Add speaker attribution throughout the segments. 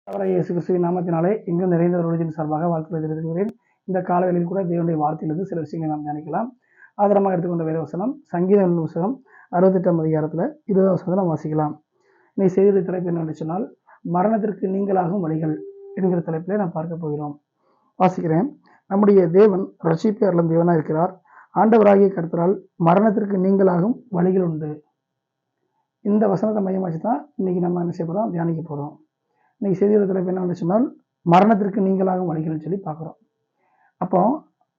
Speaker 1: அவரை இயேசு கிறிஸ்துவின் நாமத்தினாலே இங்கும் நிறைந்த ஒரு சார்பாக வாழ்த்துக்களை தெரிவிக்கிறேன். இந்த காலவெளியில் கூட தேவனுடைய வார்த்தையிலிருந்து சில விஷயங்களை நாம் தியானிக்கலாம். ஆதாரமாக எடுத்துக்கொண்ட வேத வசனம் சங்கீதம் புத்தகம் 68ஆம் அதிகாரத்தில் 20ஆம் வசனத்தை நாம் வாசிக்கலாம். இன்னைக்கு செய்தி தலைப்பு என்னவென்று சொன்னால், மரணத்திற்கு நீங்களாகும் வழிகள் என்கிற தலைப்பிலே நாம் பார்க்க போகிறோம். வாசிக்கிறேன். நம்முடைய தேவன் ரட்சிப்பை அருளும் தேவனாக இருக்கிறார். ஆண்டவராகிய கர்த்தரால் மரணத்திற்கு நீங்களாகும் வழிகள் உண்டு. இந்த வசனத்தை மையமாச்சு தான் இன்னைக்கு நம்ம என்ன செய்ய போகிறோம், தியானிக்க போகிறோம். இன்னைக்கு செய்தியோட தலைப்பு என்ன சொன்னால், மரணத்திற்கு நீங்களாகும் வழிகள்னு சொல்லி பார்க்குறோம். அப்போ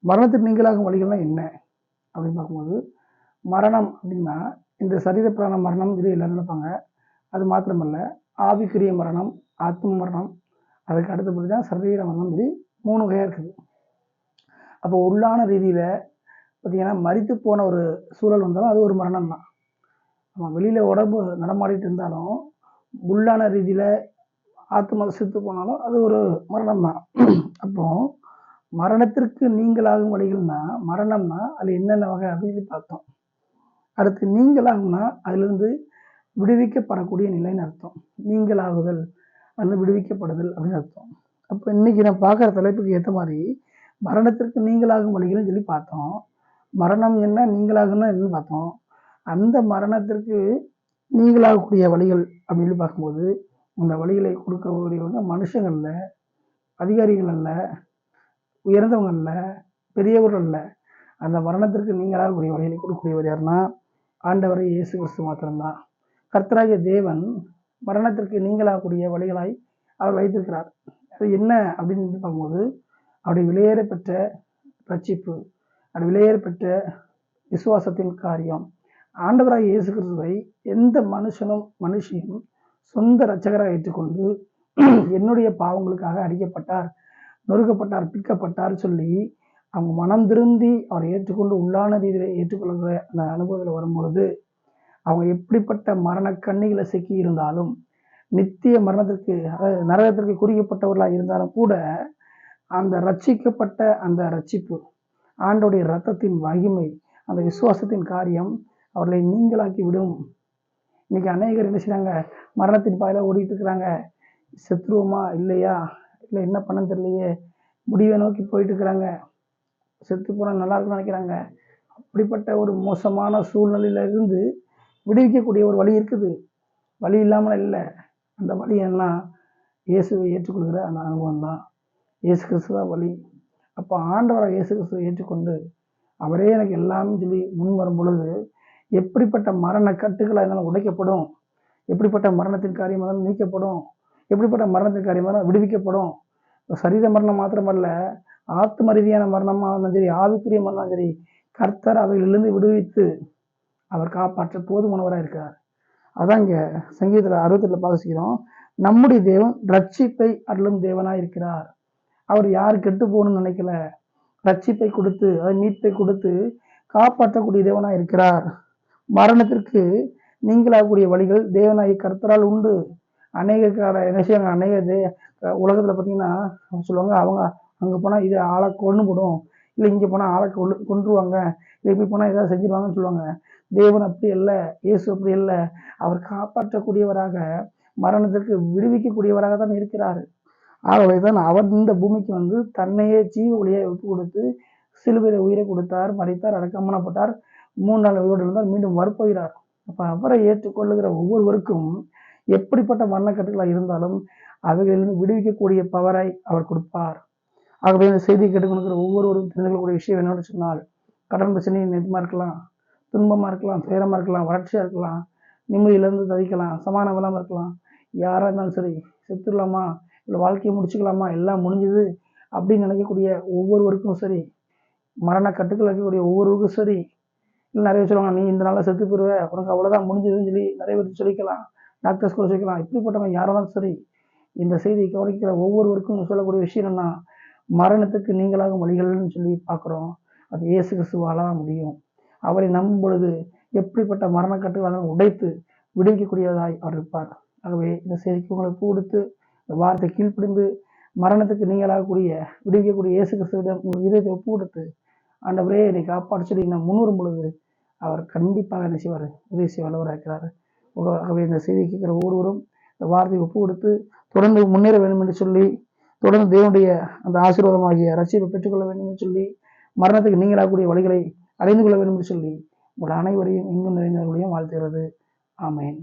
Speaker 1: மரணத்திற்கு நீங்களாகும் வழிகள்லாம் என்ன அப்படின்னு பார்க்கும்போது, மரணம் அப்படின்னா இந்த சரீர பிராண மரணம் சொல்லி எல்லாரும் நினைப்பாங்க. அது மாத்திரமல்ல, ஆவிக்குரிய மரணம், ஆத்ம மரணம், அதுக்கு அடுத்தபடி தான் சரீர மரணம் சொல்லி 3 வகையாக இருக்குது. அப்போ உள்ளான ரீதியில் பார்த்தீங்கன்னா, மரித்து போன ஒரு சூழல் வந்தாலும் அது ஒரு மரணம் தான். நம்ம வெளியில் உடம்பு நடமாடிட்டு இருந்தாலும் உள்ளான ரீதியில் ஆத்மா செத்து போனாலும் அது ஒரு மரணம் தான். அப்போ மரணத்திற்கு நீங்களாகும் வழிகள்னா, மரணம்னா அது என்னென்ன வகை அப்படின்னு பார்த்தோம். அடுத்து நீங்களாகும்னா அதிலிருந்து விடுவிக்கப்படக்கூடிய நிலைன்னு அர்த்தம். நீங்களாகுதல் வந்து விடுவிக்கப்படுதல் அப்படின்னு அர்த்தம். அப்போ இன்னைக்கு நான் பார்க்குற தலைப்புக்கு ஏற்ற மாதிரி மரணத்திற்கு நீங்களாகும் வழிகள்னு சொல்லி பார்த்தோம். மரணம் என்ன, நீங்களாகுன்னா என்னன்னு பார்த்தோம். அந்த மரணத்திற்கு நீங்களாகக்கூடிய வழிகள் அப்படின்னு பார்க்கும்போது, அந்த வழிகளை கொடுக்கக்கூடியவங்க மனுஷங்கள்ல, அதிகாரிகள் அல்ல, உயர்ந்தவங்க அல்ல, பெரியவர்கள் அல்ல. அந்த மரணத்திற்கு நீங்களாகக்கூடிய வழிகளை கொடுக்கக்கூடியவர் யாருன்னா, ஆண்டவரை இயேசு கிறிஸ்து மாத்திரம்தான். கர்த்தராகிய தேவன் மரணத்திற்கு நீங்களாகக்கூடிய வழிகளாய் அவர் வைத்திருக்கிறார். அது என்ன அப்படின்னு பார்க்கும்போது, அவருடைய விலையேற பெற்ற ரட்சிப்பு, அது விலையேற பெற்ற விசுவாசத்தின் காரியம். ஆண்டவராகிய இயேசு கிறிஸ்துவை எந்த மனுஷியும் சொந்த இரட்சகராக ஏற்றுக்கொண்டு என்னுடைய பாவங்களுக்காக அடிக்கப்பட்டார், நொறுக்கப்பட்டார், பிற்கப்பட்டார் சொல்லி அவங்க மனம் திருந்தி அவரை ஏற்றுக்கொண்டு உள்ளான ரீதியில் ஏற்றுக்கொள்கிற அந்த அனுபவத்தில் வரும்பொழுது, அவங்க எப்படிப்பட்ட மரண கண்ணிகளை சிக்கி இருந்தாலும், நித்திய மரணத்திற்கு அதாவது நரகத்திற்கு குறிக்கப்பட்டவர்களாக இருந்தாலும் கூட, அந்த ரட்சிக்கப்பட்ட அந்த ரட்சிப்பு, ஆண்டோடைய இரத்தத்தின் மகிமை, அந்த விசுவாசத்தின் காரியம் அவர்களை நீங்களாக்கி விடும். இன்னைக்கு அநேகர் என்ன செய்றாங்க, மரணத்தின் பாதையில ஓடிட்டு இருக்கிறாங்க. செத்துருவோமா இல்லையா, இல்லை என்ன பண்ணன்னு தெரியலையே, முடிவை நோக்கி போயிட்டு இருக்கிறாங்க. செத்து போனால் நல்லா இருக்குன்னு நினைக்கிறாங்க. அப்படிப்பட்ட ஒரு மோசமான சூழ்நிலையில இருந்து விடுவிக்கக்கூடிய ஒரு வழி இருக்குது. வழி இல்லாமல் இல்லை. அந்த வழி என்ன, இயேசுவை ஏற்றுக்கொள்கிற அந்த அனுபவம் தான். இயேசு கிறிஸ்து தான் வழி. அப்போ ஆண்டவரை இயேசு கிறிஸ்துவை ஏற்றுக்கொண்டு அவரே எனக்கு எல்லாமே சொல்லி முன் வரும் பொழுது, எப்படிப்பட்ட மரண கட்டுகளாக இருந்தாலும் உடைக்கப்படும், எப்படிப்பட்ட மரணத்தின் காரியமாக இருந்தாலும் நீக்கப்படும், எப்படிப்பட்ட மரணத்தின் காரியமாக இருந்தாலும் விடுவிக்கப்படும். சரீர மரணம் மாத்திரமல்ல, ஆத்ம ரீதியான மரணமாக இருந்தாலும் சரி, ஆவிக்குரிய மரணம் சரி, கர்த்தர் அவைகளிலிருந்து விடுவித்து அவர் காப்பாற்ற போதுமானவராக இருக்கிறார். அதான் இங்கே சங்கீதத்தில் 68 வாசிக்கிறோம். நம்முடைய தேவன் ரட்சிப்பை அருளும் தேவனாக இருக்கிறார். அவர் யார் கெட்டு போகணும்னு நினைக்கல, ரட்சிப்பை கொடுத்து, அதாவது மீட்பை கொடுத்து காப்பாற்றக்கூடிய தேவனாக இருக்கிறார். மரணத்திற்கு நீங்களாகக்கூடிய வழிகள் தேவனாகிய கர்த்தரால் உண்டு. அநேக என்ன செய்வாங்க, உலகத்தில் பார்த்தீங்கன்னா சொல்லுவாங்க, அவங்க அங்கே போனால் இது ஆளை கொண்டு போடும், இல்லை இங்கே போனால் ஆளை கொன்றுவாங்க, இல்லை இப்படி போனால் ஏதாவது செஞ்சிருவாங்கன்னு சொல்லுவாங்க. தேவன் அப்படி அல்ல, இயேசு அப்படி அல்ல. அவர் காப்பாற்றக்கூடியவராக, மரணத்திற்கு விடுவிக்கக்கூடியவராக தான் இருக்கிறார். ஆகவே தான் அவர் இந்த பூமிக்கு வந்து தன்னையே ஜீவ ஒளியை ஒப்பு கொடுத்து சிலுவையில் உயிரை கொடுத்தார், மரித்தார், அடக்கம் பண்ணப்பட்டார், 3 நாள் உயிரோடு இருந்தார், மீண்டும் வரப்போகிறார். அப்போ அவரை ஏற்றுக்கொள்ளுகிற ஒவ்வொருவருக்கும் எப்படிப்பட்ட மரணக்கட்டுகளாக இருந்தாலும் அவைகளிலிருந்து விடுவிக்கக்கூடிய பவரை அவர் கொடுப்பார். ஆகவே இந்த செய்தி கேட்டுக்கொண்டிருக்கிற ஒவ்வொருவரும் தெரிந்து கொள்ளக்கூடிய விஷயம் என்னன்னு சொன்னால், கடன் பிரச்சனை நெருக்கமாக இருக்கலாம், துன்பமாக இருக்கலாம், துயரமாக இருக்கலாம், வறட்சியாக இருக்கலாம், நிம்மதியிலேருந்து தவிக்கலாம், சமாதானம் இல்லாமல் இருக்கலாம். யாராக இருந்தாலும் சரி, செத்துடலாமா இல்லை வாழ்க்கையை முடிச்சுக்கலாமா, எல்லாம் முடிஞ்சுது அப்படின்னு நினைக்கக்கூடிய ஒவ்வொருவருக்கும் சரி, மரண கட்டுக்கள் இருக்கக்கூடிய ஒவ்வொருவருக்கும் சரி, இல்லை நிறைய சொல்லுவாங்க, நீ இந்த நாளில் செத்து போயிடுவ, உனக்கு அவ்வளோதான் முடிஞ்சதுன்னு சொல்லி நிறைய பேர் சொல்லிக்கலாம், டாக்டர்ஸ் கூட சொல்லிக்கலாம். இப்படிப்பட்டவங்க யாராலும் சரி, இந்த செய்தியை கவனிக்கிற ஒவ்வொருவருக்கும் சொல்லக்கூடிய விஷயம் என்னன்னா, மரணத்துக்கு நீங்களாகும் வழிகள்னு சொல்லி பார்க்குறோம். அது இயேசு கிறிஸ்துவால தான் முடியும். அவரை நம்பும் பொழுது எப்படிப்பட்ட மரணக்கட்டுகளை உடைத்து விடுவிக்கக்கூடியதாய் அவர் இருப்பார். ஆகவே இந்த செய்திக்கு உங்களுக்கு கொடுத்து இந்த வார்த்தை கீழ்ப்படிந்து மரணத்துக்கு நீங்களாகக்கூடிய விடுவிக்கக்கூடிய இயேசு கிறிஸ்துவிடம் உங்கள் இதயத்தை ஒப்பு கொடுத்து, ஆண்டவரே என்னை காப்பாற்ற சொல்லி நான் முன்வரும் பொழுது அவர் கண்டிப்பாக என்ன செய்வார், உதவி செய்ய வல்லவராக இருக்கிறார். ஆகவே இந்த செய்தியை கேட்கிற ஒவ்வொருவரும் இந்த வார்த்தையை ஒப்பு கொடுத்து தொடர்ந்து முன்னேற வேண்டும் என்று சொல்லி, தொடர்ந்து தேவனுடைய அந்த ஆசீர்வாதமாகிய ரட்சிப்பை பெற்றுக்கொள்ள வேண்டும் என்று சொல்லி, மரணத்துக்கு நீங்களாகக்கூடிய வழிகளை அடைந்து கொள்ள வேண்டும் என்று சொல்லி, உங்கள் அனைவரையும் இங்கும் நிறைந்தவர்களையும் வாழ்த்துகிறது. ஆமேன்.